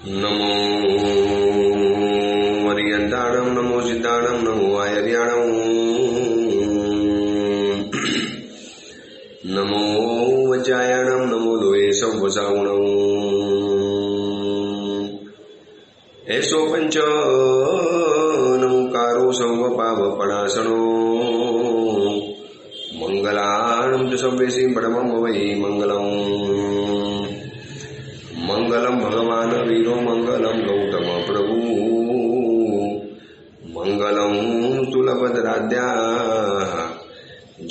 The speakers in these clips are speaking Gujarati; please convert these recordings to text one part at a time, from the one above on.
नमो वरियन्ताणं नमो सिद्धाणं नमो आयर्याणं नमो वज्रायणं नमो लोये सौवसावणं ऐसो पंच नमोकारो सर्वपापपणासनो मंगलानं च सर्वेषां परमं वै मंगलम् मंगलम भगवान वीरो मंगलम गौतम प्रभु मंगलम तुलभद्राद्या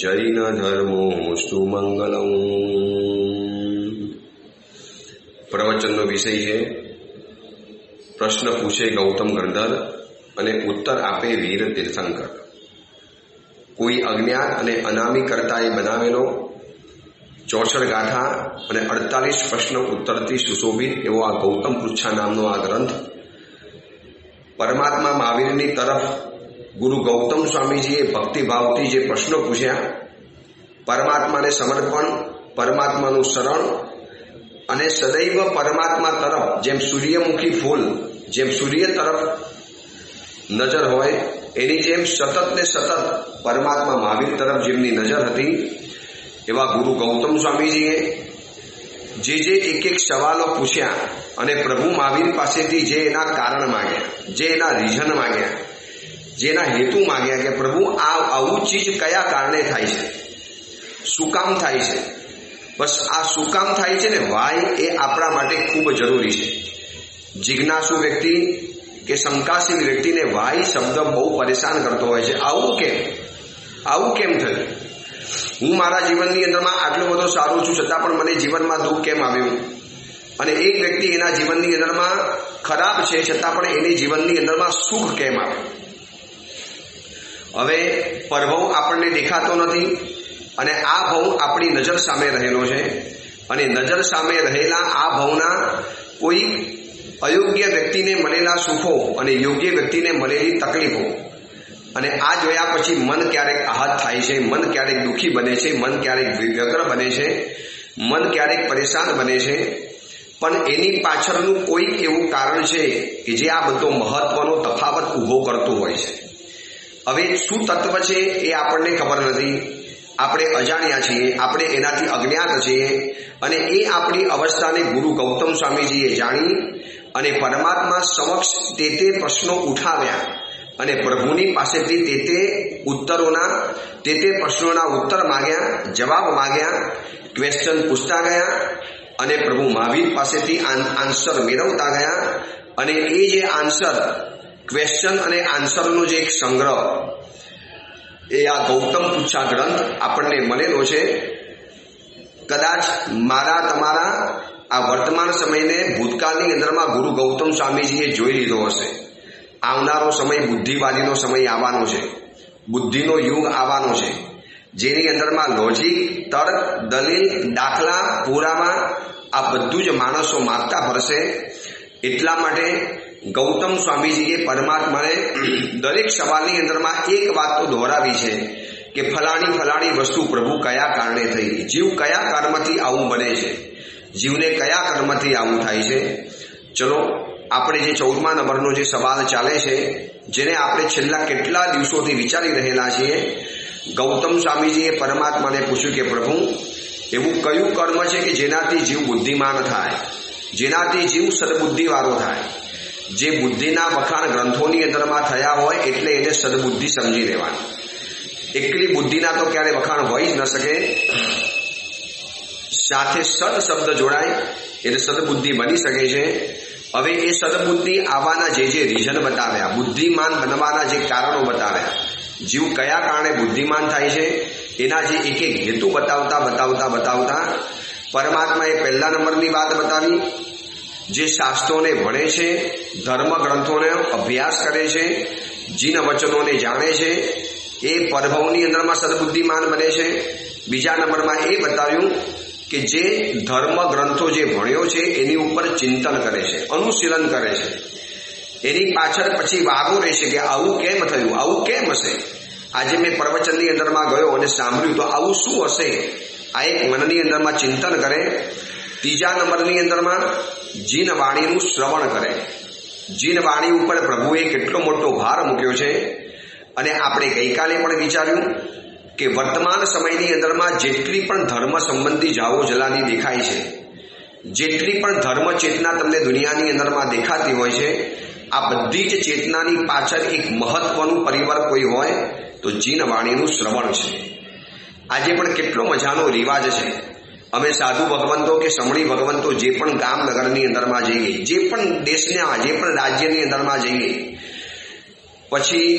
जैन धर्मोस्तु मंगलम। प्रवचनનો વિષય છે પ્રશ્ન પૂછે ગૌતમ ગંધર્વ અને ઉત્તર આપે વીર તીર્થંકર। કોઈ અજ્ઞાત અને અનામી કર્તાએ બનાવેલો 64 ગાથા અને 48 પ્રશ્ન ઉત્તરથી સુશોભિત એવો આ ગૌતમ પૃચ્છા નામનો આ ગ્રંથ પરમાત્મા મહાવીરની તરફ ગુરુ ગૌતમ સ્વામીજીએ ભક્તિભાવથી જે પ્રશ્નો પૂછ્યા, પરમાત્માને સમર્પણ, પરમાત્માનું શરણ અને સદૈવ પરમાત્મા તરફ જેમ સૂર્યમુખી ફૂલ જેમ સૂર્ય તરફ નજર હોય એની જેમ સતત ને સતત પરમાત્મા મહાવીર તરફ જેમની નજર હતી એવા ગુરુ ગૌતમ સ્વામીજીએ જે એક એક સવાલો પૂછ્યા અને પ્રભુ મહાવીર પાસેથી જે એના કારણ માગ્યા, જે એના રીઝન માગ્યા, જે એના હેતુ માગ્યા કે પ્રભુ આવું ચીજ કયા કારણે થાય છે, શું કામ થાય છે, બસ આ શું કામ થાય છે ને વાય એ આપણા માટે ખૂબ જરૂરી છે। જિજ્ઞાસુ વ્યક્તિ કે શંકાશીલ વ્યક્તિને વાય શબ્દ બહુ પરેશાન કરતો હોય છે। આવું કેમ થયું? હું મારા જીવનની અંદરમાં આટલો બધો સારું છું છતાં પણ મને જીવનમાં દુઃખ કેમ આવ્યું? અને એક વ્યક્તિ એના જીવનની અંદરમાં ખરાબ છે છતાં પણ એની જીવનની અંદરમાં સુખ કેમ આવ્યું? હવે પરભવ આપણને દેખાતો નથી અને આ ભવ આપણી નજર સામે રહેલો છે અને નજર સામે રહેલા આ ભવના કોઈ અયોગ્ય વ્યક્તિને મળેલા સુખો અને યોગ્ય વ્યક્તિને મળેલી તકલીફો અને આ જોયા પછી મન ક્યારેક આહત થાય છે, મન ક્યારેક દુઃખી બને છે, મન ક્યારેક વ્યગ્ર બને છે, મન ક્યારેક પરેશાન બને છે, પણ એની પાછળનું કોઈક એવું કારણ છે કે જે આ બધો મહત્વનો તફાવત ઊભો કરતો હોય છે। હવે શું તત્વ છે એ આપણને ખબર નથી, આપણે અજાણ્યા છીએ, આપણે એનાથી અજ્ઞાત છીએ અને એ આપણી અવસ્થાને ગુરુ ગૌતમ સ્વામીજીએ જાણી અને પરમાત્મા સમક્ષ તે પ્રશ્નો ઉઠાવ્યા અને પ્રભુની પાસેથી તે ઉત્તરોના તે પ્રશ્નોના ઉત્તર માગ્યા, જવાબ માગ્યા, ક્વેશ્ચન પૂછતા ગયા અને પ્રભુ મહાવીર પાસેથી આન્સર મેળવતા ગયા અને એ જે આન્સર, ક્વેશ્ચન અને આન્સરનો જે એક સંગ્રહ એ આ ગૌતમ પૃચ્છા ગ્રંથ આપણને મળેલો છે। કદાચ મારા તમારા આ વર્તમાન સમયને ભૂતકાળની અંદરમાં ગુરુ ગૌતમ સ્વામીજીએ જોઈ લીધો હશે। આવનારો સમય બુદ્ધિવાદીનો સમય આવવાનો છે, બુદ્ધિનો યુગ આવવાનો છે, જેની અંદરમાં લોજિક, તર્ક, દલીલ, દાખલા, પુરાવા આ બધું જ માણસો માગતા ફરશે। એટલા માટે ગૌતમ સ્વામીજીએ પરમાત્માને દરેક સવાલની અંદરમાં એક વાત તો દોહરાવી છે કે ફલાણી વસ્તુ પ્રભુ કયા કારણે થઈ, જીવ કયા કર્મથી આવું બને છે, જીવને કયા કર્મથી આવું થાય છે। ચલો આપણે જે 14મા નંબરનો જે સવાલ ચાલે છે, જેને આપણે છેલ્લા કેટલા દિવસોથી વિચારી રહેલા છીએ, ગૌતમ સ્વામીજીએ પરમાત્માને પૂછ્યું કે પ્રભુ એવું કયું કર્મ છે કે જેનાથી જીવ બુદ્ધિમાન થાય, જેનાથી જીવ સદબુદ્ધિવાળો થાય? જે બુદ્ધિના વખાણ ગ્રંથોની અંદરમાં થયા હોય એટલે એને સદબુદ્ધિ સમજી લેવાની। એકલી બુદ્ધિના તો ક્યારે વખાણ હોઈ જ ન શકે, સાથે સદ શબ્દ જોડાય એટલે સદબુદ્ધિ બની શકે છે। હવે એ સદબુદ્ધિ આવવાના જે રીઝન બતાવ્યા, બુદ્ધિમાન બનવાના જે કારણો બતાવ્યા, જીવ કયા કારણે બુદ્ધિમાન થાય છે એના જે એક એક હેતુ બતાવતા પરમાત્માએ પહેલા નંબરની વાત બતાવી, જે શાસ્ત્રોને ભણે છે, ધર્મ ગ્રંથોને અભ્યાસ કરે છે, જીન વચનોને જાણે છે, એ પરભવની અંદરમાં સદબુદ્ધિમાન બને છે। બીજા નંબરમાં એ બતાવ્યું કે જે ધર્મ ગ્રંથો જે ભણ્યો છે એની ઉપર ચિંતન કરે છે, અનુશીલન કરે છે, એની પાછળ પછી વાગો રહેશે કે આવું કેમ થયું, આવું કેમ હશે। આજે મેં પ્રવચનની અંદરમાં ગયો અને સાંભળ્યું તો આવું શું હશે, આ એક મનની અંદરમાં ચિંતન કરે ત્રીજા નંબરની અંદરમાં જીન વાણીનું શ્રવણ કરે. જીન વાણી ઉપર પ્રભુએ કેટલો મોટો ભાર મૂક્યો છે. અને આપણે ગઈકાલે પણ વિચાર્યું કે વર્તમાન સમયની અંદરમાં જેટલી પણ ધર્મ સંબંધી જાઓ જલાલી દેખાય છે, જેટલી પણ ધર્મ ચેતના તમને દુનિયાની અંદરમાં દેખાતી હોય છે, આ બધી જ ચેતનાની પાછળ એક મહત્વનું પરિવાર કોઈ હોય તો જીન વાણીનું શ્રવણ છે. આજે પણ કેટલો મજાનો રિવાજ છે. અમે સાધુ ભગવંતો કે સમણી ભગવંતો જે પણ ગામ નગરની અંદરમાં જઈએ, જે પણ દેશના જે પણ રાજ્યની અંદરમાં જઈએ, પછી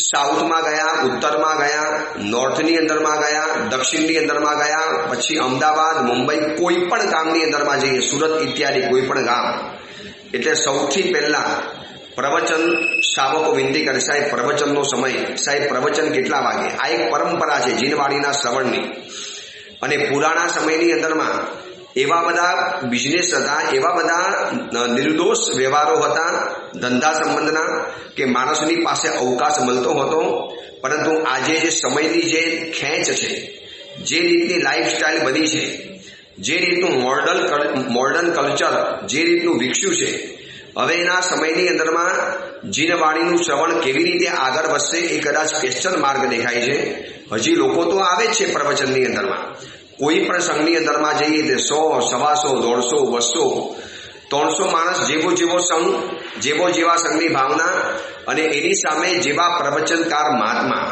સાઉથમાં ગયા, ઉત્તરમાં ગયા, નોર્થની અંદરમાં ગયા, દક્ષિણની અંદરમાં ગયા, પછી અમદાવાદ, મુંબઈ, કોઈ પણ ગામની અંદરમાં જઈએ, સુરત ઇત્યાદિ કોઈ પણ ગામ, એટલે સૌથી પહેલા પ્રવચન શાવકો વિનંતી કરે, સાહેબ પ્રવચનનો સમય, સાહેબ પ્રવચન કેટલા વાગે. આ એક પરંપરા છે જીનવાણીના શ્રવણની. અને પુરાણા સમયની અંદરમાં એવા બધા બિઝનેસ હતા, એવા બધા નિર્દોષ વ્યવહારો હતા ધંધા સંબંધના કે માણસની પાસે અવકાશ મળતો હતો. પરંતુ આજે જે સમયની જે ખેંચ છે, જે રીતની લાઈફસ્ટાઈલ બની છે, જે રીતનું મોડર્ન કલ્ચર જે રીતનું વિકસ્યું છે, હવે એના સમયની અંદરમાં જીનવાણીનું શ્રવણ કેવી રીતે આગળ વધશે એ કદાચ ક્વેશ્ચન માર્ક દેખાય છે. હજી લોકો તો આવે જ છે પ્રવચનની અંદરમાં. કોઈ પણ સંઘની અંદરમાં જઈએ તે 100, 125, 150, 200, 300 માણસ જેવો સંઘ, જેવા સંઘની ભાવના, અને એની સામે જેવા પ્રવચનકાર મહાત્મા,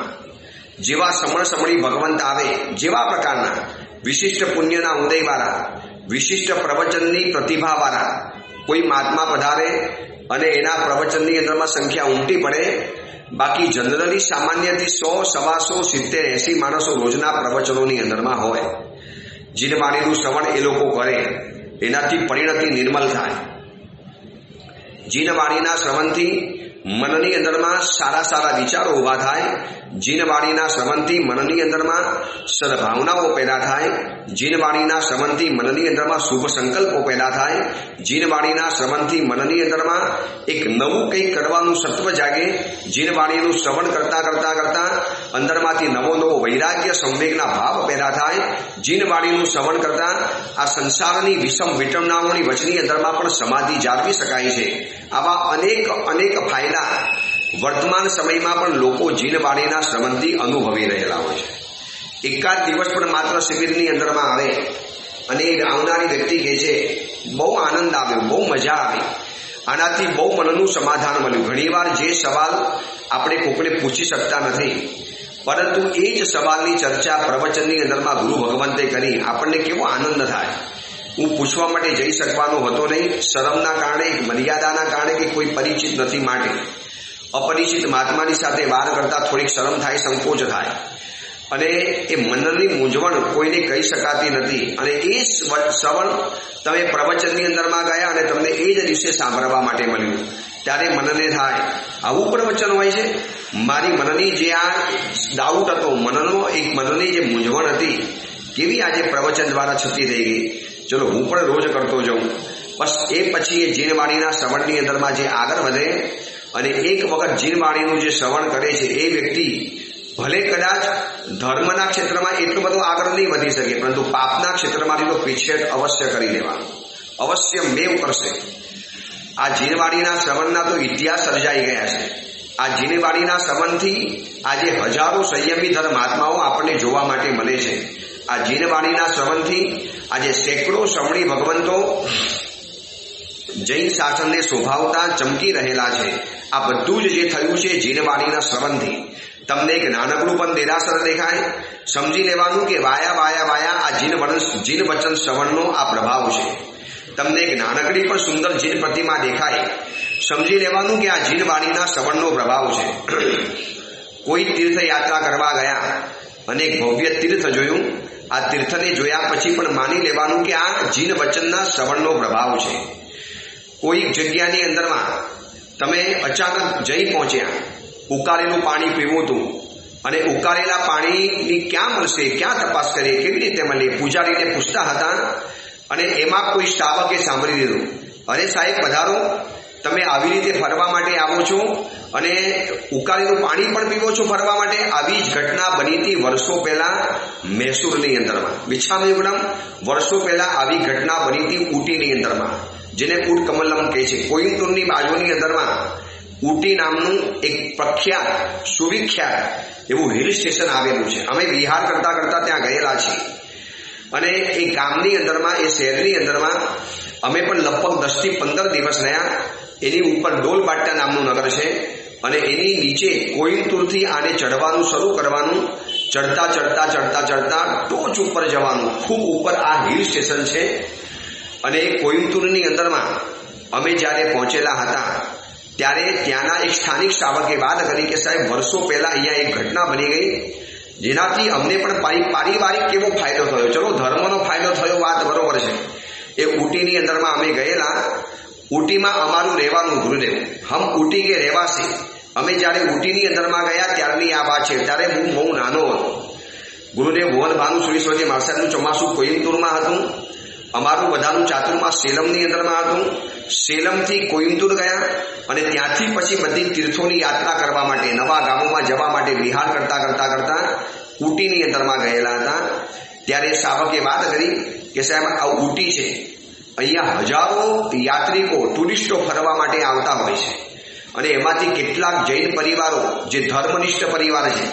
જેવા સમણી ભગવંત આવે, જેવા પ્રકારના વિશિષ્ટ પુણ્યના ઉદયવાળા, વિશિષ્ટ પ્રવચનની પ્રતિભાવાળા કોઈ મહાત્મા પધારે અને એના પ્રવચનની અંદરમાં સંખ્યા ઉમટી પડે. બાકી જનરલી સામાન્યથી 100, 125, 70, 80 માણસો રોજના પ્રવચનોની અંદરમાં હોય. જીનવાણીનું શ્રવણ એ લોકો કરે, એનાથી પરિણતિ નિર્મલ થાય. જીનવાણીના શ્રવણથી મનની અંદરમાં સારા વિચારો ઊભા થાય. જીનવાણીના શ્રવણથી મનની અંદરમાં સદભાવનાઓ પેદા થાય. જીનવાણીના શ્રવણથી મનની અંદરમાં શુભ સંકલ્પો પેદા થાય. જીનવાણીના શ્રવણથી મનની અંદરમાં એક નવું કંઈક કરવાનું સત્વ જાગે. જીનવાણીનું શ્રવણ કરતા અંદરમાંથી નવો વૈરાગ્ય સંવેગના ભાવ પેદા થાય. જીનવાણીનું શ્રવણ કરતા આ સંસારની વિષમ વિટમણાઓની વચની અંદરમાં પણ સમાધિ જાળવી શકાય છે. આવા અનેક ફાયદા વર્તમાન સમયમાં પણ લોકો જીનવાણીના શ્રવણથી અનુભવી રહેલા હોય છે. એકાદ દિવસ પણ માત્ર શિબિરની અંદરમાં આવે અને આવનારી વ્યક્તિ કહે છે બહુ આનંદ આવ્યો, બહુ મજા આવી, આનાથી બહુ મનનું સમાધાન મળ્યું. ઘણીવાર જે સવાલ આપણે કોકને પૂછી શકતા નથી, પરંતુ એ જ સવાલની ચર્ચા પ્રવચનની અંદરમાં ગુરુ ભગવંતે કરી, આપણને કેવો આનંદ થાય. હું પૂછવા માટે જઈ શકવાનો હતો નહીં, શરમના કારણે, મર્યાદાના કારણે કે કોઈ પરિચિત નથી માટે. અપરિચિત મહાત્માની સાથે વાત કરતા થોડીક શરમ થાય, સંકોચ થાય, અને એ મનની મૂંઝવણ કોઈને કહી શકાતી નથી. અને એ શ્રવણ તમે પ્રવચનની અંદરમાં ગયા અને તમને એ જ દિવસે સાંભળવા માટે મળ્યું, ત્યારે મનને થાય આવું પ્રવચન હોય છે. મારી મનની જે આ ડાઉટ હતો, મનની જે મૂંઝવણ હતી, કેવી આજે પ્રવચન દ્વારા છતી થઈ ગઈ. ચલો હું પણ રોજ કરતો જાઉં. બસ એ પછી એ જીનવાણીના શ્રવણની અંદરમાં જે આગળ વધે અને એક વખત જીનવાણીનું જે શ્રવણ કરે છે એ વ્યક્તિ ભલે કદાચ ધર્મના ક્ષેત્રમાં એટલું બધું આગળ નહીં વધી શકે, પરંતુ પાપના ક્ષેત્રમાંથી તો પીછેહટ અવશ્ય કરી લેવાનું, અવશ્ય મેવ કરશે. આ જીનવાણીના શ્રવણના તો ઇતિહાસ સર્જાઈ ગયા છે. આ જીનવાણીના શ્રવણથી આજે હજારો સંયમી મહાત્માઓ આપણને જોવા માટે મળે છે. આ જીનવાણીના શ્રવણથી આજે સેંકડો સમણી ભગવંતો જૈન શાસનને શોભાવતા ચમકી રહેલા છે. આ બધું જ જે થયું છે જીનવાણીના શ્રવણથી. તમને એક નાનકડું પણ દેરાસર દેખાય, સમજી લેવાનું કે વાયા આ જીન વચન શ્રવણનો આ પ્રભાવ છે. તમને એક નાનકડી પણ સુંદર જીન પ્રતિમા દેખાય, સમજી લેવાનું કે આ જીનવાણીના શ્રવણનો પ્રભાવ છે. કોઈ તીર્થયાત્રા કરવા ગયા અને એક ભવ્ય તીર્થ જોયું, આ તીર્થને જોયા પછી પણ માની લેવાનું કે આ જીન વચનના શ્રવણનો પ્રભાવ છે. કોઈ જગ્યાની અંદરમાં તમે અચાનક જઈ પહોંચ્યા, ઉકાળેલું પાણી પીવું હતું અને ઉકાળેલા પાણીની ક્યાં મળશે, ક્યાં તપાસ કરીએ, કેવી રીતે મળે, પૂજારીને પૂછતા હતા અને એમાં કોઈ શ્રાવકે સાંભળી લીધું, અરે સાહેબ પધારો, તમે આવી રીતે ફરવા માટે આવો છો અને ઉકાળેલું પાણી પણ પીવો છો ફરવા માટે. આવી જ ઘટના બની હતી વર્ષો પહેલા મૈસૂરની અંદરમાં. વિછામયુગમ વર્ષો પહેલા આવી ઘટના બની હતી ઊટીની અંદરમાં, જેને ઊટ કમલમ કહે છે. કોઈમ્બતુરની બાજુની અંદરમાં ઊટી નામનું એક પ્રખ્યાત સુવિખ્યાત એવું હિલ સ્ટેશન આવેલું છે. અમે વિહાર કરતા કરતા ત્યાં ગયેલા છીએ અને એ ગામની અંદરમાં, એ શહેરની અંદરમાં અમે પણ લગભગ 10 થી 15 દિવસ રહ્યા. એની ઉપર ડોલબાટ્ટા નામનું નગર છે અને એની નીચે કોઈમ્બતુરથી આને ચડવાનું શરૂ કરવાનું. ચડતા ચડતા ચડતા ચડતા ટોચ ઉપર જવાનું. ખૂબ ઉપર આ હિલ સ્ટેશન છે. અને કોઈમ્બતુરની અંદરમાં અમે જ્યારે પહોંચેલા હતા ત્યારે ત્યાંના એક સ્થાનિક શાવકે વાત કરી કે સાહેબ, વર્ષો પહેલા અહીંયા એક ઘટના બની ગઈ જેનાથી અમને પણ પારિવારિક કેવો ફાયદો થયો. ચલો, ધર્મનો ફાયદો થયો, વાત બરોબર છે. એ ઊટીની અંદરમાં અમે ગયેલા. ઊટીમાં અમારું રહેવાનું ગુરુદેવ, હમ ઊટી કે રહેવાસી. અમે જ્યારે ઊટીની અંદરમાં ગયા ત્યારની આ વાત છે. ત્યારે હું બહુ નાનો હતો. ગુરુદેવ ભુવન ભાનુ સુરેશ્વરજી મહારાજનું ચોમાસું કોઈમ્બતુરમાં હતું. અમારું બધાનું ચાતુર્માસ સેલમની અંદરમાં હતું. સેલમથી કોઈમ્બતુર ગયા અને ત્યાંથી પછી બધી તીર્થોની યાત્રા કરવા માટે, નવા ગામોમાં જવા માટે વિહાર કરતા કરતા કરતા ઊટીની અંદરમાં ગયેલા હતા. ત્યારે શાવકે વાત કરી કે સાહેબ, આ ઊટી છે, અહીંયા હજારો યાત્રિકો, ટુરિસ્ટો ફરવા માટે આવતા હોય છે અને એમાંથી કેટલાક જૈન પરિવારો જે ધર્મનિષ્ઠ પરિવાર છે,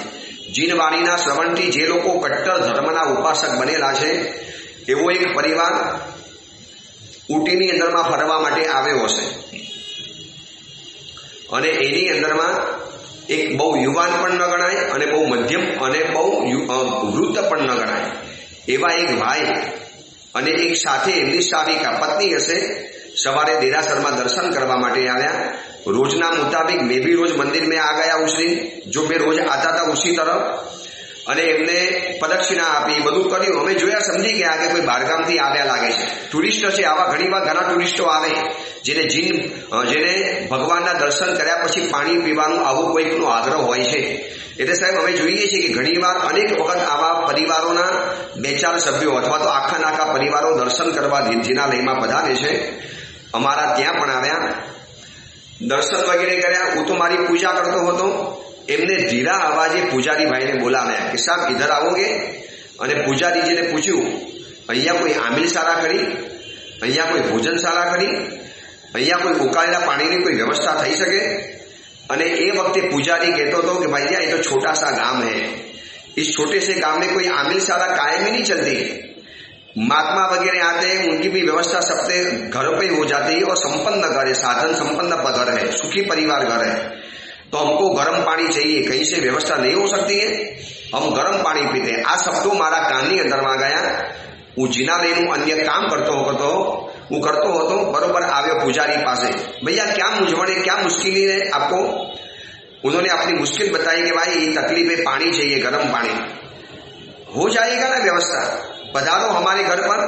જીનવાણીના શ્રવણથી જે લોકો કટ્ટર ધર્મના ઉપાસક બનેલા છે, એવો એક પરિવાર ઊટીની અંદરમાં ફરવા માટે આવ્યો હશે. અને એની અંદરમાં એક બહુ યુવાન પણ ન ગણાય અને બહુ મધ્યમ અને બહુ વૃદ્ધ પણ ન ગણાય એવા એક ભાઈ અને એક સાથે એમની શાવિકા પત્ની હશે. સવારે દેરાસરમાં દર્શન કરવા માટે આવ્યા. રોજના મુતાબિક મેં भी रोज मंदिर में आ गया उसी जो मैं रोज आता था उसी तरफ. અને એમને પ્રદક્ષિણા આપી, બધું કર્યું. અમે જોયા, સમજી ગયા કે કોઈ બહારગામથી આવ્યા લાગે છે, ટુરિસ્ટ છે. આવા ઘણીવાર ઘણા ટુરિસ્ટો આવે જેને ભગવાનના દર્શન કર્યા પછી પાણી પીવાનું આવું કોઈકનો આગ્રહ હોય છે. એટલે સાહેબ, અમે જોઈએ છીએ કે ઘણીવાર અનેક વખત આવા પરિવારોના 2-4 સભ્યો અથવા તો આખા પરિવારો દર્શન કરવા જીનાલયમાં પધારે છે. અમારા ત્યાં પણ આવ્યા, દર્શન વગેરે કર્યા. હું તો મારી પૂજા કરતો હતો. એમને ધીરા અવાજે પૂજારી ભાઈને બોલાવ્યા કે સાહેબ ઇધર આવોગે. અને પૂજારીજીને પૂછ્યું, અહીંયા કોઈ આમિલશાળા કરી, અહીંયા કોઈ ભોજનશાળા કરી, અહીંયા કોઈ ઉકાળેલા પાણીની કોઈ વ્યવસ્થા થઈ શકે? અને એ વખતે પૂજારી કહેતો હતો કે ભાઈ ये तो छोटा सा गांव है, इस छोटे से गांव में कोई आमिलशाला कायम ही नहीं चलती. महात्मा वगैरह आते हैं, उनकी भी व्यवस्था सबसे घर पे हो जाती है और संपन्न घर है, साधन संपन्न घर है, सुखी परिवार घर है. तो हमको गर्म पानी चाहिए, कहीं से व्यवस्था नहीं हो सकती है, हम गर्म पानी पीते हैं. આ શબ્દો મારા કાનની અંદરમાં ગયા. હું જીનાલયનું અન્ય કામ કરતો હતો. बरोबर આવ્યો पुजारी पास. भैया क्या मुझे क्या मुश्किल है आपको? उन्होंने अपनी मुश्किल बताई कि भाई ये तकलीफ है, पानी चाहिए, गर्म पानी. हो जाएगा ना व्यवस्था, पधारो हमारे घर पर,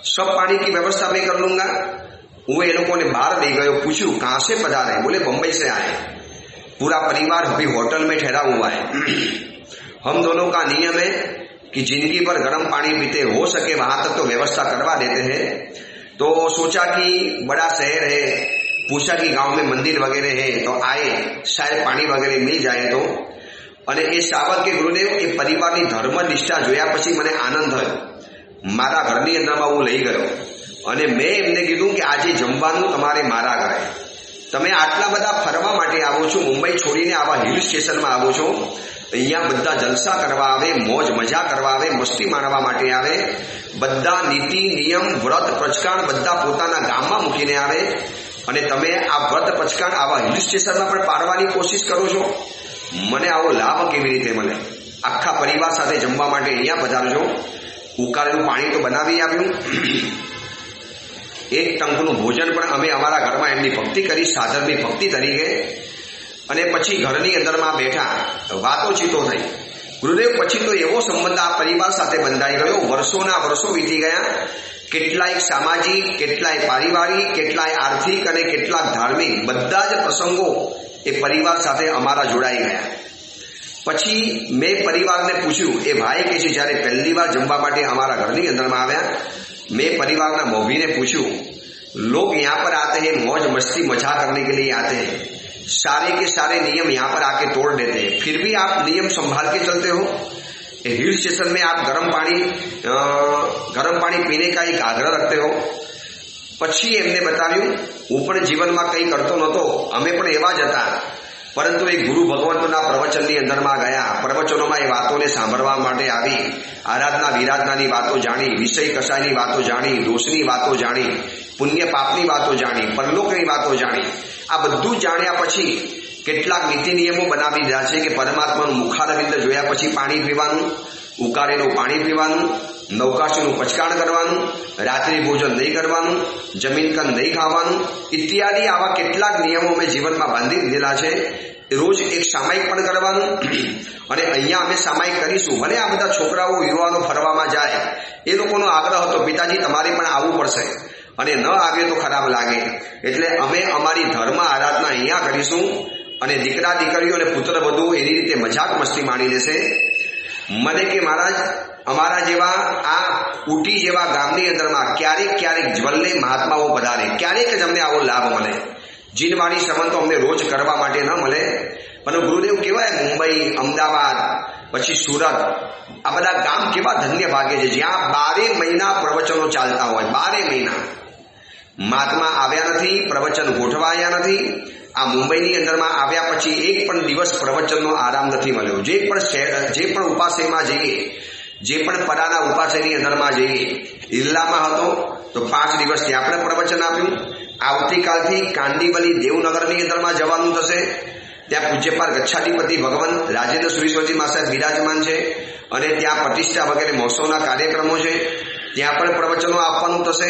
सब पानी की व्यवस्था मैं कर लूंगा. वो ये लोगों ने बाहर ले गए. पूछूं कहां से पधारे? बोले बम्बई से आए. पूरा परिवार अभी होटल में ठहरा हुआ है. हम दोनों का नियम है कि जिंदगी भर गर्म पानी पीते, हो सके वहां तक तो व्यवस्था करवा देते हैं. तो सोचा कि बड़ा शहर है, पूछा कि गांव में मंदिर वगैरह है तो आए, शायद पानी वगैरह मिल जाए तो. અને એ શાવક કે ગુરુદેવ, એ પરિવારની ધર્મ નિષ્ઠા જોયા પછી મને આનંદ થયો. મારા ઘરની અંદરમાં હું લઈ ગયો અને મેં એમને કીધું કે આજે જમવાનું તમારે મારા ઘરે. તમે આટલા બધા ફરવા માટે આવો છો, મુંબઈ છોડીને આવા હિલ સ્ટેશનમાં આવો છો, અહીંયા બધા જલસા કરવા આવે, મોજ મજા કરવા આવે, મસ્તી માણવા માટે આવે, બધા નીતિ નિયમ વ્રત પ્રચકાણ બધા પોતાના ગામમાં મૂકીને આવે અને તમે આ વ્રત પ્રચકાણ આવા હિલ સ્ટેશનમાં પણ પાડવાની કોશિશ કરો છો. મને આવો લાભ કેવી રીતે મળે? આખા પરિવાર સાથે જમવા માટે અહીંયા પધારજો. ઉકાળેલું પાણી તો બનાવી આપ્યું, એક ટંકનું ભોજન પણ અમે અમારા ઘરમાં એમની ભક્તિ કરી, સાધનની ભક્તિ તરીકે. અને પછી ઘરની અંદરમાં બેઠા, વાતોચીતો થઈ. ગુરુદેવ પછી તો એવો સંબંધ આ પરિવાર સાથે બંધાઈ ગયો. વર્ષોના વર્ષો વીતી ગયા. કેટલાય સામાજિક, કેટલાય પારિવારિક, કેટલાય આર્થિક અને કેટલાક ધાર્મિક બધા જ પ્રસંગો એ પરિવાર સાથે અમારા જોડાઈ ગયા. પછી મેં પરિવારને પૂછ્યું, એ ભાઈ કે છે જ્યારે પહેલી વાર જમવા માટે અમારા ઘરની અંદરમાં આવ્યા, મેં પરિવારના મોભીને પૂછ્યું लोग यहाँ पर आते हैं मौज मस्ती मजा करने के लिए आते हैं, सारे के सारे नियम यहाँ पर आके तोड़ देते हैं, फिर भी आप नियम संभाल के चलते हो। हिल स्टेशन में आप गर्म पानी पीने का एक आग्रह रखते हो। પછી એમને બતાવ્યું, હું પણ જીવનમાં કંઈ કરતો નહોતો, અમે પણ એવા જ હતા, પરંતુ એ ગુરુ ભગવંતના પ્રવચનની અંદરમાં ગયા, પ્રવચનોમાં એ વાતોને સાંભળવા માટે આવી, આરાધના વિરાધનાની વાતો જાણી, વિષય કષાયની વાતો જાણી, દોષની વાતો જાણી, પુણ્ય પાપની વાતો જાણી, પરલોકની વાતો જાણી। આ બધું જાણ્યા પછી કેટલાક નીતિ નિયમો બનાવી દીધા છે કે પરમાત્માનું મુખારવિંદ જોયા પછી પાણી પીવાનું, ઉકાળેલું પાણી પીવાનું, નૌકાશીનું પચકાણ કરવાનું, રાત્રિ ભોજન નહીં કરવાનું, જમીન કંદ નહીં ખાવાનું ઇત્યાદિ આવા કેટલાક નિયમો અમે જીવનમાં બાંધી દીધેલા છે। રોજ એક સામાયિક પણ કરવાનું અને અહીંયા અમે સામાયિક કરીશું। ભલે આ બધા છોકરાઓ યુવાનો ફરવામાં જાય, એ લોકોનો આગ્રહ હતો પિતાજી તમારે પણ આવવું પડશે અને ન આવે તો ખરાબ લાગે, એટલે અમે અમારી ધર્મ આરાધના અહીંયા કરીશું અને દીકરા દીકરીઓ અને પુત્ર વધુ એની રીતે મજાક મસ્તી માણી લેશે। મને કે મહારાજ અમારા જેવા આ ઉટી જેવા ગામની અંદરમાં ક્યારેક ક્યારેક જ્વલ્લે મહાત્માઓ પધારે, ક્યારેક જ અમને આવો લાભ મળે। જીનવાણી શ્રવણ તો અમને રોજ કરવા માટે ન મળે, પણ ગુરુદેવ કહેવાય મુંબઈ, અમદાવાદ, પછી સુરત, આ બધા ગામ કેવા ધન્ય ભાગે છે જ્યાં 12 મહિના પ્રવચનો ચાલતા હોય, 12 મહિના મહાત્મા આવ્યા નથી, પ્રવચન ગોઠવાયા નથી। આ મુંબઈની અંદરમાં આવ્યા પછી એક પણ દિવસ પ્રવચનનો આરામ નથી મળ્યો। જે પણ ઉપાસયમાં જઈએ, જે પણ પરાના ઉપાસયની અંદરમાં જઈએ, ઇલ્લામાં હતો તો 5 દિવસ ત્યાં પણ પ્રવચન આપ્યું। આવતીકાલથી કાંદીવલી દેવનગરની અંદરમાં જવાનું થશે, ત્યાં પૂજ્યપાલ ગચ્છાધિપતિ ભગવાન રાજેન્દ્ર સુરીશ્વરજી મહારાજ વિરાજમાન છે અને ત્યાં પ્રતિષ્ઠા વગેરે મહોત્સવના કાર્યક્રમો છે, ત્યાં પણ પ્રવચનો આપવાનું થશે।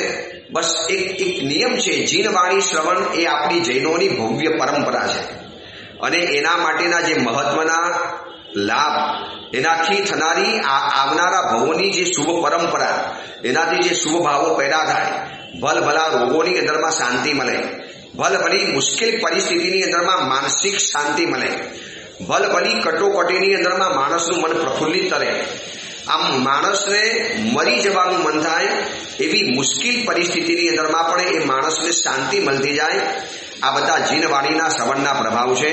બસ એક નિયમ છે, જીનવાણી શ્રવણ એ આપણી જૈનોની ભવ્ય પરંપરા છે અને એના માટેના જે મહત્વના લાભ, એનાથી થનારી આવનારા ભવોની જે શુભ પરંપરા, એનાથી જે શુભ ભાવો પેદા થાય, ભલભલા રોગોની અંદરમાં શાંતિ મળે, ભલભલી મુશ્કેલ પરિસ્થિતિની અંદરમાં માનસિક શાંતિ મળે, ભલભલી કટોકટીની અંદરમાં માણસનું મન પ્રફુલ્લિત રહે। આમ માણસને મરી જવાનું મન થાય એવી મુશ્કેલ પરિસ્થિતિની અંદરમાં પણ એ માણસને શાંતિ મળતી જાય। આ બધા જીનવાણીના શ્રવણના પ્રભાવ છે।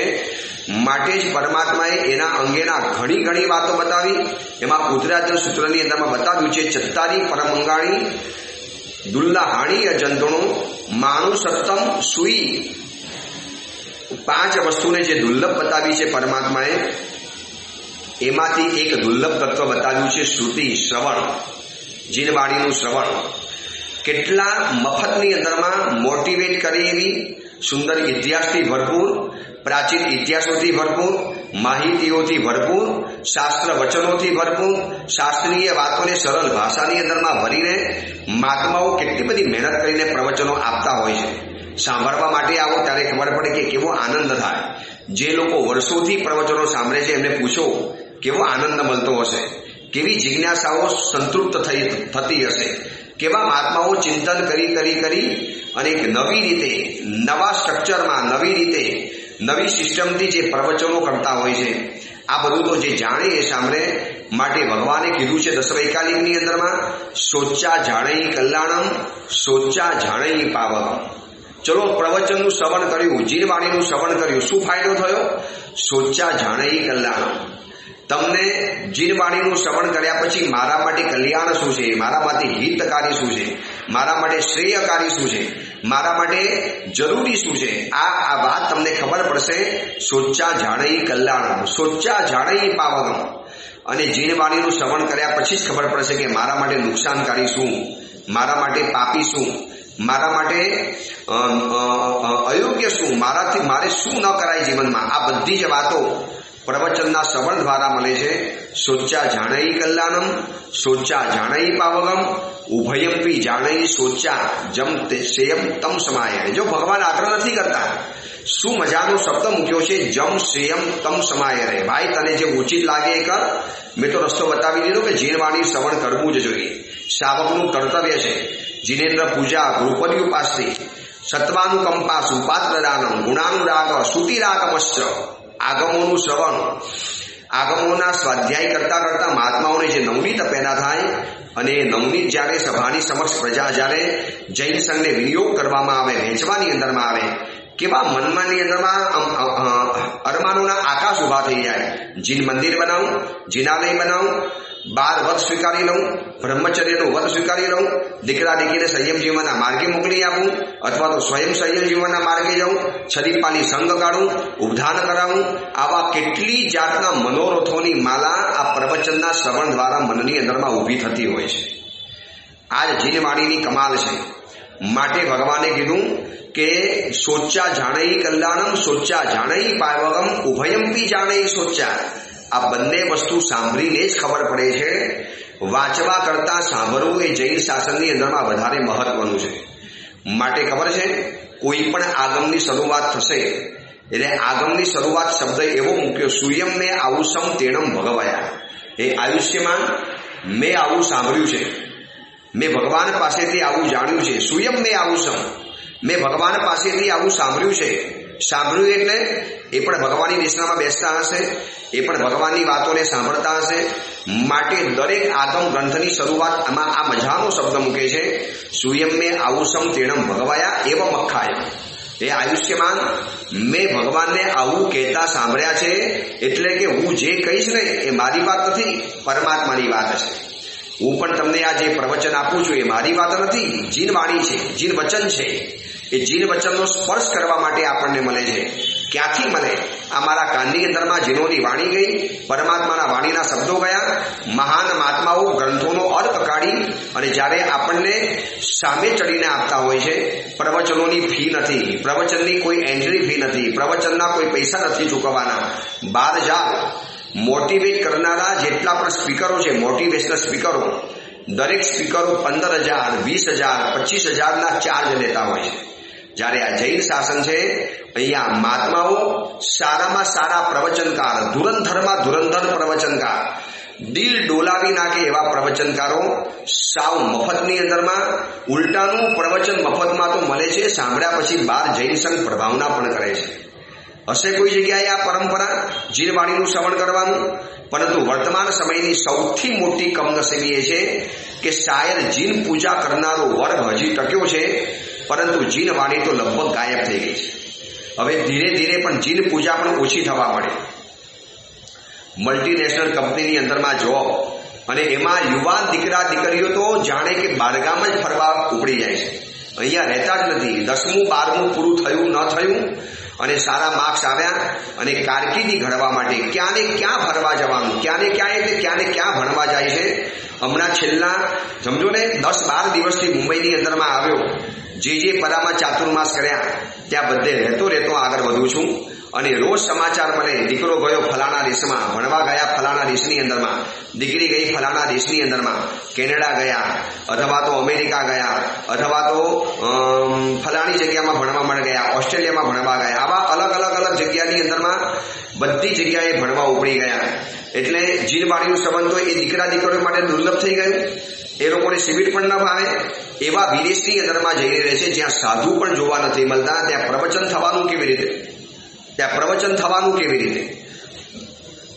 માટે જ પરમાત્માએ એના અંગેના ઘણી ઘણી વાતો બતાવી। એમાં ઉદ્રાજન સૂત્રની અંદરમાં બતાવ્યું છે, ચત્તારી પરમંગાણી દુલ્લાહાણી અજંતણો માણુ સપ્તમ સુઈ। 5 વસ્તુને જે દુર્લભ બતાવી છે પરમાત્માએ, એમાંથી એક દુર્લભ તત્વ બતાવ્યું છે શ્રુતિ, શ્રવણ, જીનવાણીનું શ્રવણ। કેટલા મફતની અંદરમાં મોટિવેટ કરે એવી સુંદર ઇતિહાસથી ભરપૂર, પ્રાચીન ઇતિહાસોથી ભરપૂર, માહિતીઓથી ભરપૂર, શાસ્ત્ર વચનોથી ભરપૂર, શાસ્ત્રીય વાતોને સરળ ભાષાની અંદરમાં ભરીને મહાત્માઓ કેટલી બધી મહેનત કરીને પ્રવચનો આપતા હોય છે। સાંભળવા માટે આવો ત્યારે ખબર પડે કે કેવો આનંદ થાય। જે લોકો વર્ષોથી પ્રવચનો સાંભળે છે એમને પૂછો કેવો આનંદ મળતો હશે, કેવી જિજ્ઞાસાઓ સંતૃપ્ત થતી હશે, કેવા મહાત્માઓ ચિંતન કરી કરી કરી અને એક નવી રીતે, નવા સ્ટ્રક્ચરમાં, નવી રીતે, નવી સિસ્ટમથી જે પ્રવચનો કરતા હોય છે। આ બધું તો જે જાણે એ સાંભળે। માટે ભગવાને કીધું છે દસવૈકાલિકની અંદરમાં, સોચા જાણઈ કલ્યાણમ, સોચા જાણઈ પાવકમ। ચલો પ્રવચનનું શ્રવણ કર્યું, જીનવાણીનું શ્રવણ કર્યું, શું ફાયદો થયો? સોચા જાણઈ કલ્યાણમ। તમને જીનવાણીનું શ્રવણ કર્યા પછી મારા માટે કલ્યાણ શું છે, મારા માટે હિતકારી શું છે, મારા માટે શ્રેયકારી શું છે, મારા માટે જરૂરી શું છે, આ વાત તમને ખબર પડશે। સોચા જાણઈ કલ્યાણમ, સોચા જાણઈ પાવકમ। અને જીનવાણીનું શ્રવણ કર્યા પછી જ ખબર પડશે કે મારા માટે નુકસાનકારી શું, મારા માટે પાપી શું, મારા માટે અયોગ્ય શું, મારે શું ન કરાય જીવનમાં। આ બધી જ વાતો પ્રવચનના શ્રવણ દ્વારા મળે છે। સોચા જાણઈ કલ્યાણમ, સોચા જાણઈ પાવકમ, ઉભયમપી જાણઈ સોચા જમ સેયમ તમ સમાય। જો ભગવાન આગ્રહ નથી કરતા, શું મજાનો શબ્દ મૂક્યો છે, જમ સેયમ તમ સમાય રહે। ભાઈ તને જે ઉચિત લાગે એ કર। મેં તો રસ્તો બતાવી દીધો કે જીનવાણી શ્રવણ કરવું જ જોઈએ, શાવકનું કર્તવ્ય છે। જીનેન્દ્ર પૂજા, ગૃહપતિ ઉપાસથી, સત્વાનુકંપા, સુપાત્ર દાનમ, ગુણાનુરાગ, શ્રુતિરાગમશ્ચ, આગમોનું શ્રવણ, આગમોના સ્વાધ્યાય કરતા કરતા મહાત્માઓને જે નવનીત પેદા થાય અને એ નવનીત જ્યારે સભાની સમક્ષ પ્રજા જ્યારે જૈન સંઘને વિનિયોગ કરવામાં આવે, વહેંચવાની અંદરમાં આવે, કેવા મનમાંની અંદરમાં અરમાનોના આકાશ ઉભા થઈ જાય. જીન મંદિર બનાવું, જીનાલય બનાવું, 12 વ્રત સ્વીકારી લઉં, બ્રહ્મચર્યનું વ્રત સ્વીકારી લઉં, દીકરા દીકરીને સંયમ જીવવાના માર્ગે મોકલી આપું, અથવા તો સ્વયં સંયમ જીવવાના માર્ગે જાઉં, છરીપાલી સંગ કાઢું, ઉપધાન કરાવું. આવા કેટલી જાતના મનોરથોની માલા આ પ્રવચનના શ્રવણ દ્વારા મનની અંદરમાં ઊભી થતી હોય છે. આ જીનવાણીની કમાલ છે. માટે ભગવાને કીધું કે સોચ્યા જાણઈ કલ્યાણમ, સોચ્યા જાણઈ પાવગમ, ઉભયમપી જાણઈ સોચ્યા. આ બંને વસ્તુ સાંભળીને જ ખબર પડે છે. વાંચવા કરતા સાંભળવું એ જૈન શાસનની અંદરમાં વધારે મહત્વનું છે. માટે ખબર છે, કોઈ પણ આગમની શરૂઆત થશે એટલે આગમની શરૂઆત શબ્દ એવો મૂક્યો, સુયમ મેં આવુષમ તેણમ ભગવાયા. એ આયુષ્યમાં મેં આવું સાંભળ્યું છે, મેં ભગવાન પાસેથી આવું જાણ્યું છે. સુયમ મેં આવુષમ, મેં ભગવાન પાસેથી આવું સાંભળ્યું છે. સાંભળ્યું એટલે એ પણ ભગવાનની દેશનામાં બેસતા હશે, એ પણ ભગવાનની વાતોને સાંભળતા હશે. માટે દરેક આગમ ગ્રંથની શરૂઆતમાં આ મજાનો શબ્દ મૂકે છે, સુયમ મેં આવુષમ તેણમ ભગવાયા એવ મખાય. એ આયુષ્યમાન મેં ભગવાનને આવું કહેતા સાંભળ્યા છે. એટલે કે હું જે કહીશ ને એ મારી વાત નથી, પરમાત્માની વાત હશે. હું પણ તમને આ જે પ્રવચન આપું છું એ મારી વાત નથી, જીન વાણી છે, જીન વચન છે. એ જીન વચનનો સ્પર્શ કરવા માટે આપણને મળે છે. ક્યાંથી મળે? આ મારા કાનની અંદરમાં જીનોની વાણી ગઈ, પરમાત્માના વાણીના શબ્દો ગયા. મહાન મહાત્માઓ ગ્રંથોનો અર્થ કાઢી અને જ્યારે આપણને સામે ચડીને આપતા હોય છે. પ્રવચનોની ફી નથી, પ્રવચનની કોઈ એન્ટ્રી ફી નથી, પ્રવચનના કોઈ પૈસા નથી ચૂકવવાના. 12,000 મોટિવેટ કરનારા જેટલા પણ સ્પીકરો છે, મોટિવેશનલ સ્પીકરો, દરેક સ્પીકરો 15,000, 20,000, 25,000ના ચાર્જ લેતા હોય છે. જ્યારે આ જૈન શાસન છે, અહીંયા મહાત્માઓ સારામાં સારા પ્રવચનકાર, ધુરંધરમાં ધુરંધર પ્રવચનકાર, દિલ ડોલાવી નાખે એવા પ્રવચનકારો સાવ મફતની અંદરમાં. ઉલટાનું પ્રવચન મફતમાં તો મળે છે, સાંભળ્યા પછી બહાર જૈન સંઘ પ્રભાવના પણ કરે છે. હશે કોઈ જગ્યાએ આ પરંપરા જીનવાણીનું શ્રવણ કરવાનું? પરંતુ વર્તમાન સમયની સૌથી મોટી કમનસીબી એ છે કે શાયદ જીન પૂજા કરનારો વર્ગ હજી ટક્યો છે, પરંતુ જીનવાણી તો લગભગ ગાયબ થઈ ગઈ છે. હવે ધીરે ધીરે પણ જીન પૂજા પણ ઓછી થવા માંડી. મલ્ટીનેશનલ કંપનીની અંદરમાં જોબ અને એમાં યુવાન દીકરા દીકરીઓ તો જાણે કે બહારગામ જ ફરવા ઉપડી જાય છે. અહીંયા રહેતા જ નથી. 10મું 12મું પૂરું થયું ન થયું અને સારા માર્ક્સ આવ્યા અને કારકિર્દી ઘડવા માટે ક્યાં ને ક્યાં ફરવા જવાનું, ક્યાં ને ક્યાં એટલે ક્યાં ને ક્યાં ભણવા જાય છે. હમણાં છેલ્લા સમજો ને 10-12 દિવસથી મુંબઈની અંદરમાં આવ્યો. જે પરામાં ચાતુર્માસ કર્યા ત્યાં બધે રહેતો આગળ વધું છું અને રોજ સમાચાર મળે, દીકરો ગયો ફલાણા દેશમાં ભણવા, ગયા ફલાણા દેશની અંદરમાં, દીકરી ગઈ ફલાણા દેશની અંદરમાં, કેનેડા ગયા અથવા તો અમેરિકા ગયા અથવા તો ફલાણી જગ્યામાં ભણવા માટે ગયા, ઓસ્ટ્રેલિયામાં ભણવા ગયા. આવા અલગ અલગ જગ્યાની અંદરમાં બધી જગ્યાએ ભણવા ઉપડી ગયા. એટલે જીનવાણીનું સંબંધ તો એ દીકરા દીકરીઓ માટે દુર્લભ થઈ ગયું. એ લોકોને સિવિલ પણ ન ભાવે. એવા વિદેશની અંદરમાં જઈને રહે છે જ્યાં સાધુ પણ જોવા નથી મળતા. ત્યાં પ્રવચન થવાનું કેવી રીતે?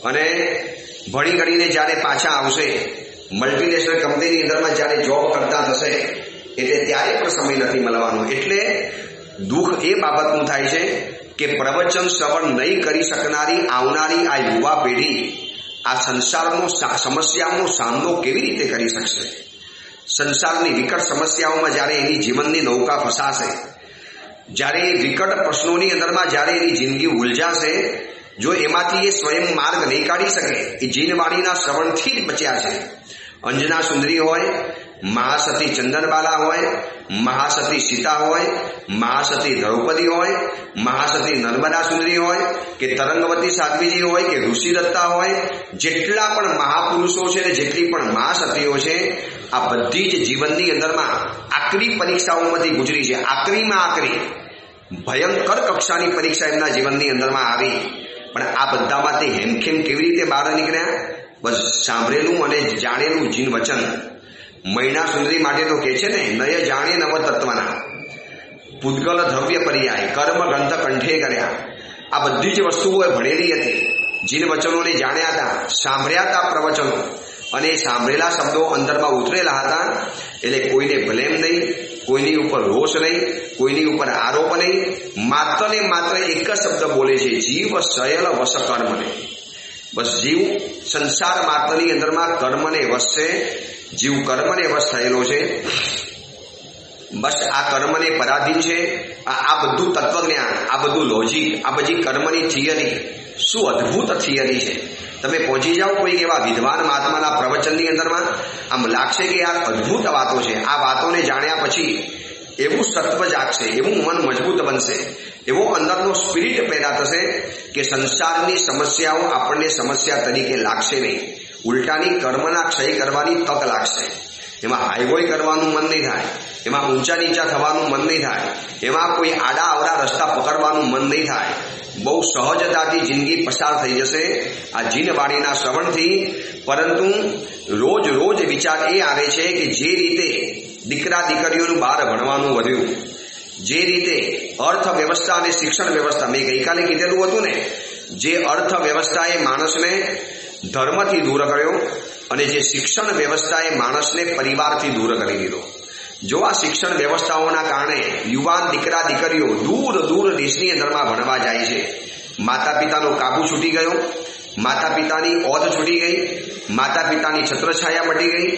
અને ભણી ગણીને જ્યારે પાછા આવશે, મલ્ટીનેશનલ કંપનીની અંદરમાં જ્યારે જોબ કરતા થશે એટલે ત્યારે પણ સમય નથી મળવાનો. એટલે દુઃખ એ બાબતનું થાય છે કે પ્રવચન શ્રવણ નહીં કરી શકનારી આવનારી આ યુવા પેઢી આ સંસારનો સમસ્યાઓનો સામનો કેવી રીતે કરી શકશે? સંસારની વિકટ સમસ્યાઓમાં જ્યારે એની જીવનની નૌકા ફસાશે, જ્યારે એ વિકટ પ્રશ્નોની અંદરમાં જ્યારે એની જિંદગી ઉલઝાશે, જો એમાંથી એ સ્વયં માર્ગ નહીં કાઢી શકે, એ જીનવાણીના શ્રવણથી જ બચ્યા છે. અંજના સુંદરી હોય, મહાસતી ચંદનબાલા હોય, મહાસતી સીતા હોય, મહાસતી દ્રૌપદી હોય, મહાસતી નર્મદા સુંદરી હોય કે તરંગવતી સાધ્વીજી હોય કે ઋષિદત્તા હોય, જેટલા પણ મહાપુરુષો છે ને જેટલી પણ મહાસતીઓ છે, આ બધી જ જીવનની અંદરમાં આકરી પરીક્ષાઓમાંથી ગુજરી છે. આકરીમાં આકરી ભયંકર કક્ષાની પરીક્ષા એમના જીવનની અંદરમાં આવી. પણ આ બધામાંથી હેમખેમ કેવી રીતે બહાર નીકળ્યા? બસ સાંભળેલું અને જાણેલું જીન વચન. મૈણા સુંદરી માટે તો કહે છે ને, નય જાણે નવ તત્વના, પૂતગલ દ્રવ્ય પર્યાય, કર્મ ગ્રંથ કંઠે કર્યા. આ બધી જ વસ્તુઓ ભણેલી હતી જીન વચનોને જાણ્યા હતા, સાંભળ્યા હતા પ્રવચનો, અને એ સાંભળેલા શબ્દો અંદરમાં ઉતરેલા હતા. એટલે કોઈને બ્લેમ નહીં, કોઈની ઉપર રોષ નહીં, કોઈની ઉપર આરોપ નહીં, માત્ર ને માત્ર એક જ શબ્દ બોલે છે, જીવ શયલ વશ કર્મને. બસ જીવ સંસાર માત્રની અંદરમાં કર્મને વશ છે, જીવ કર્મને વશ થયેલો છે. બસ આ કર્મને પરાધીન છે. આ બધું તત્વજ્ઞાન, આ બધું લોજિક, આ બધી કર્મની થિયરી, શું અદ્ભુત થિયરી છે. તમે પહોંચી જાઓ કોઈક એવા વિદ્વાન મહાત્માના પ્રવચનની અંદરમાં, આમ લાગશે કે આ અદ્ભુત વાતો છે. આ વાતોને જાણ્યા પછી એવું સત્વ જાગશે, એવું મન મજબૂત બનશે, એવો અંદરનો સ્પિરિટ પેદા થશે કે સંસારની સમસ્યાઓ આપણને સમસ્યા તરીકે લાગશે નહીં. ઉલટાની કર્મના ક્ષય કરવાની તક લાગશે. એમાં હાઈવોય કરવાનું મન નહીં થાય, એમાં ઊંચા નીચા થવાનું મન નહીં થાય, એમાં કોઈ આડા અવડા રસ્તા પકડવાનું મન નહીં થાય. બહુ સહજતાથી જિંદગી પસાર થઈ જશે આ જીનવાણીના શ્રવણથી. પરંતુ રોજ રોજ વિચાર એ આવે છે કે જે રીતે દીકરા દીકરીઓનું બહાર ભણવાનું વધ્યું, જે રીતે અર્થવ્યવસ્થા અને શિક્ષણ વ્યવસ્થા, મેં ગઈકાલે કીધેલું હતું ને, જે અર્થવ્યવસ્થાએ માણસને ધર્મથી દૂર કર્યો અને જે શિક્ષણ વ્યવસ્થાએ માણસને પરિવારથી દૂર કરી દીધો. જો આ શિક્ષણ વ્યવસ્થાઓના કારણે યુવાન દીકરા દીકરીઓ દૂર દૂર દેશની અંદરમાં ભણવા જાય છે. માતા પિતાનો કાબુ છૂટી ગયો, માતા પિતાની ઓથ છૂટી ગઈ, માતા પિતાની છત્રછાયા મટી ગઈ.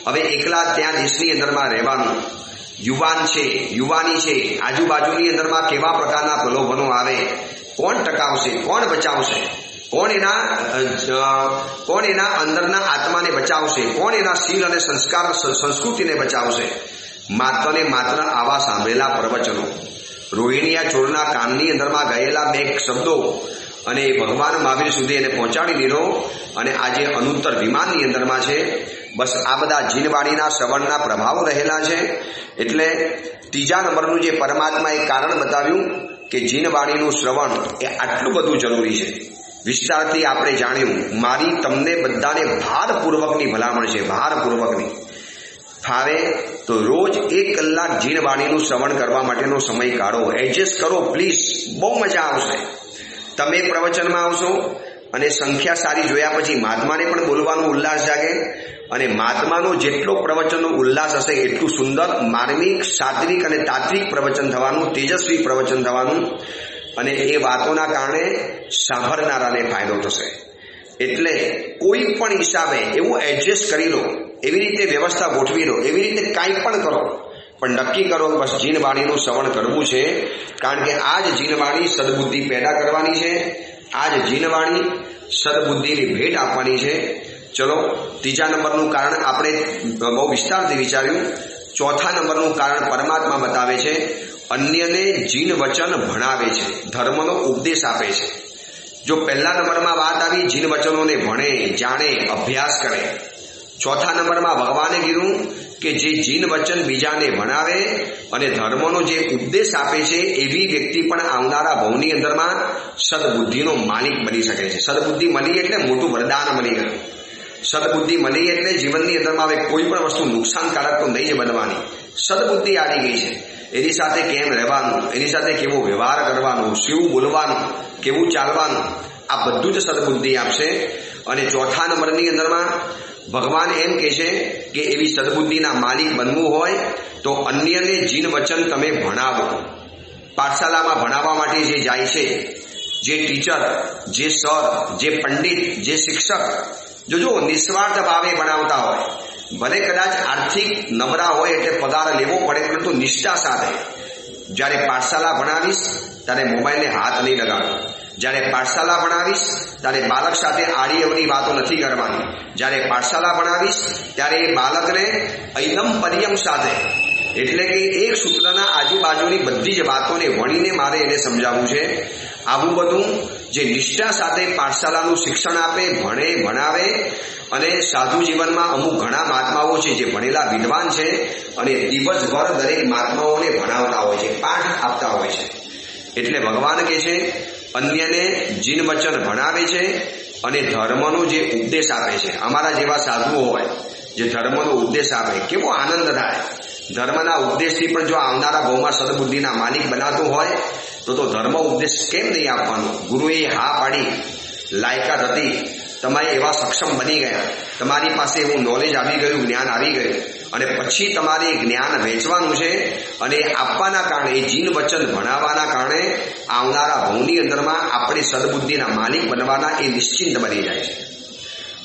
હવે એકલા ત્યાં દેશની અંદરમાં રહેવાનું. યુવાન છે, યુવાની છે, આજુબાજુની અંદરમાં કેવા પ્રકારના પ્રલોભનો આવે, કોણ ટકાવશે, કોણ બચાવશે, કોણ એના અંદરના આત્માને બચાવશે, કોણ એના શીલ અને સંસ્કાર સંસ્કૃતિને બચાવશે. માત્ર ને માત્ર આવા સાંભળેલા પ્રવચનો, રોહિણીયા ચોરના કાનની અંદરમાં ગયેલા બે શબ્દો અને ભગવાન મહાવીર સુધી એને પહોંચાડી દીધો અને આજે અનુત્તર વિમાનની અંદરમાં છે. બસ આ બધા જીનવાણીના શ્રવણના પ્રભાવો રહેલા છે. એટલે ત્રીજા નંબરનું જે પરમાત્માએ કારણ બતાવ્યું કે જીનવાણીનું શ્રવણ એ આટલું બધું જરૂરી છે. વિસ્તારથી આપણે જાણ્યું. મારી તમને બધાને ભારપૂર્વકની ભલામણ છે, ભારપૂર્વકની. ફાવે તો રોજ 1 કલાક જીનવાણીનું શ્રવણ કરવા માટેનો સમય કાઢો, એડજસ્ટ કરો પ્લીઝ. બહુ મજા આવશે. તમે પ્રવચનમાં આવશો અને સંખ્યા સારી જોયા પછી મહાત્માને પણ બોલવાનો ઉલ્લાસ જાગે, અને મહાત્માનો જેટલો પ્રવચનનો ઉલ્લાસ હશે એટલું સુંદર માર્મિક, સાત્વિક અને તાત્વિક પ્રવચન થવાનું, તેજસ્વી પ્રવચન થવાનું, અને એ વાતોના કારણે સાંભળનારાને ફાયદો થશે. એટલે કોઈ પણ હિસાબે એવું એડજસ્ટ કરી લો, એવી રીતે વ્યવસ્થા ગોઠવી લો, એવી રીતે કાંઈ પણ કરો, પણ નક્કી કરો બસ જીનવાણીનું શ્રવણ કરવું છે. કારણ કે આ જ જીનવાણી સદબુદ્ધિ પેદા કરવાની છે, આ જ જીનવાણી સદબુદ્ધિની ભેટ આપવાની છે. ચલો, ત્રીજા નંબરનું કારણ આપણે બહુ વિસ્તારથી વિચાર્યું. ચોથા નંબરનું કારણ પરમાત્મા બતાવે છે, અન્યને જીન વચન ભણાવે છે, ધર્મનો ઉપદેશ આપે છે. જો પહેલા નંબરમાં વાત આવી જીન વચનોને ભણે, જાણે, અભ્યાસ કરે. ચોથા નંબરમાં ભગવાને કીધું કે જે જીન વચન બીજાને ભણાવે અને ધર્મનો જે ઉપદેશ આપે છે એવી વ્યક્તિ પણ આવનારા ભવની અંદરમાં સદબુદ્ધિનો માલિક બની શકે છે. સદબુદ્ધિ મળી એટલે મોટું વરદાન મળી ગયું. સદબુદ્ધિ મળી એટલે જીવનની અંદરમાં હવે કોઈ પણ વસ્તુ નુકસાનકારક તો નહીં જ બનવાની. સદબુદ્ધિ આવી ગઈ છે. એની સાથે કેમ રહેવાનું, એની સાથે કેવો વ્યવહાર કરવાનો, શું બોલવાનું, કેવું ચાલવાનું, આ બધું જ સદબુદ્ધિ આપશે. અને ચોથા નંબરની અંદરમાં ભગવાન એમ કહે છે કે એવી સદબુદ્ધિના માલિક બનવું હોય તો અન્યને જીન વચન તમે ભણાવો. પાઠશાલામાં ભણાવવા માટે જે જાય છે, જે ટીચર, જે સર, જે પંડિત, જે શિક્ષક, જો નિસ્વાર્થ ભાવે ભણાવતા હોય, ભલે કદાચ આર્થિક નબળા હોય એટલે પગાર લેવો પડે, પરંતુ નિષ્ઠા સાથે. જ્યારે પાઠશાલા ભણાવીશ ત્યારે મોબાઈલને હાથ નહીં લગાડો. જ્યારે પાઠશાલા ભણાવીશ ત્યારે બાળક સાથે આડી અવળી વાતો નથી કરવાની. જ્યારે પાઠશાલા ભણાવીશ ત્યારે એ બાળકને ઐનમ પર્યમ સાથે, એટલે કે એક સૂત્રના આજુબાજુની બધી જ વાતોને વણીને મારે એને સમજાવવું છે. આવું બધું જે નિષ્ઠા સાથે પાઠશાલાનું શિક્ષણ આપે, ભણે, ભણાવે. અને સાધુ જીવનમાં અમુક ઘણા મહાત્માઓ છે જે ભણેલા વિદ્વાન છે અને દિવસભર દરેક મહાત્માઓને ભણાવતા હોય છે, પાઠ આપતા હોય છે. એટલે ભગવાન કહે છે અન્યને જીન વચન ભણાવે છે અને ધર્મનો જે ઉપદેશ આપે છે. અમારા જેવા સાધુઓ હોય જે ધર્મનો ઉપદેશ આપે, કેવો આનંદ થાય. ધર્મના ઉપદેશથી પણ જો આવનારા ભવમાં સદબુદ્ધિના માલિક બનાવતું હોય તો ધર્મ ઉપદેશ કેમ નહીં આપવાનો? ગુરુએ હા પાડી લાયકાત હતી, તમે એવા સક્ષમ બની ગયા, તમારી પાસે એવું નોલેજ આવી ગયું, જ્ઞાન આવી ગયું, અને પછી તમારે જ્ઞાન વેચવાનું છે અને આપવાના કારણે, એ જીન વચન ભણાવવાના કારણે આવનારા ભવની અંદરમાં આપણે સદબુદ્ધિના માલિક બનવાના એ નિશ્ચિંત બની જાય છે.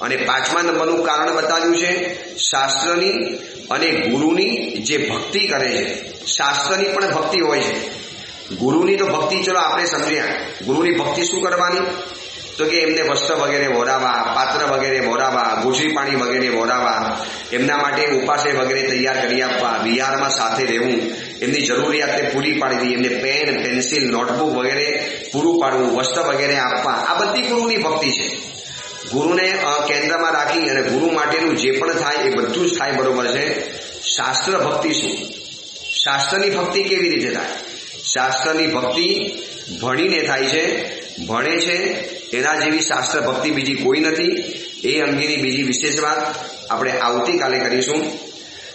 અને 5મા નંબરનું કારણ બતાવ્યું છે શાસ્ત્રની અને ગુરુની જે ભક્તિ કરે છે. શાસ્ત્રની પણ ભક્તિ હોય છે, ગુરુની તો ભક્તિ ચલો આપણે સમજ્યા. ગુરુની ભક્તિ શું કરવાની? તો કે એમને વસ્ત્ર વગેરે વોરાવા, પાત્ર વગેરે વોરાવા, ગોઠવી પાણી વગેરે વોરાવા, એમના માટે ઉપાસે વગેરે તૈયાર કરી આપવા, વિહારમાં સાથે રહેવું, એમની જરૂરિયાતને પૂરી પાડવી, એમને પેન, પેન્સિલ, નોટબુક વગેરે પૂરું પાડવું, વસ્ત્ર વગેરે આપવા, આ બધી ગુરુની ભક્તિ છે. ગુરુને કેન્દ્રમાં રાખી અને ગુરુ માટેનું જે પણ થાય એ બધું જ થાય, બરોબર છે. શાસ્ત્ર ભક્તિ શું? શાસ્ત્રની ભક્તિ કેવી રીતે થાય? શાસ્ત્રની ભક્તિ ભણીને થાય છે. ભણે છે એના જેવી શાસ્ત્ર ભક્તિ બીજી કોઈ નથી. એ અંગેની બીજી વિશેષ વાત આપણે આવતીકાલે કરીશું.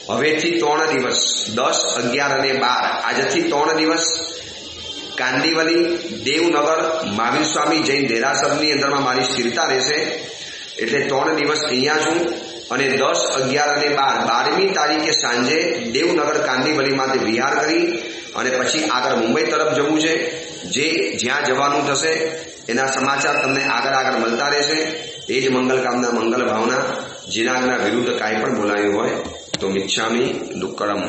હવેથી 3 દિવસ 10, 11 અને 12 આજથી 3 દિવસ કાંદિવલી, દેવનગર, મહાવીર સ્વામી જૈન દેરાસરની અંદરમાં મારી સ્થિરતા રહેશે. એટલે 3 દિવસ અહીંયા છું અને 10, 11 અને 12 12મી તારીખે સાંજે દેવનગર કાંદિવલીમાં વિહાર કરી અને પછી આગળ મુંબઈ તરફ જવું છે. જે જ્યાં જવાનું થશે એના સમાચાર તમને આગળ મળતા રહેશે. એ જ મંગલ કામના, મંગલ ભાવના. જીનાગના વિરુદ્ધ કાંઈ પણ બોલાયું હોય તો મિચ્છામી દુક્કડમ.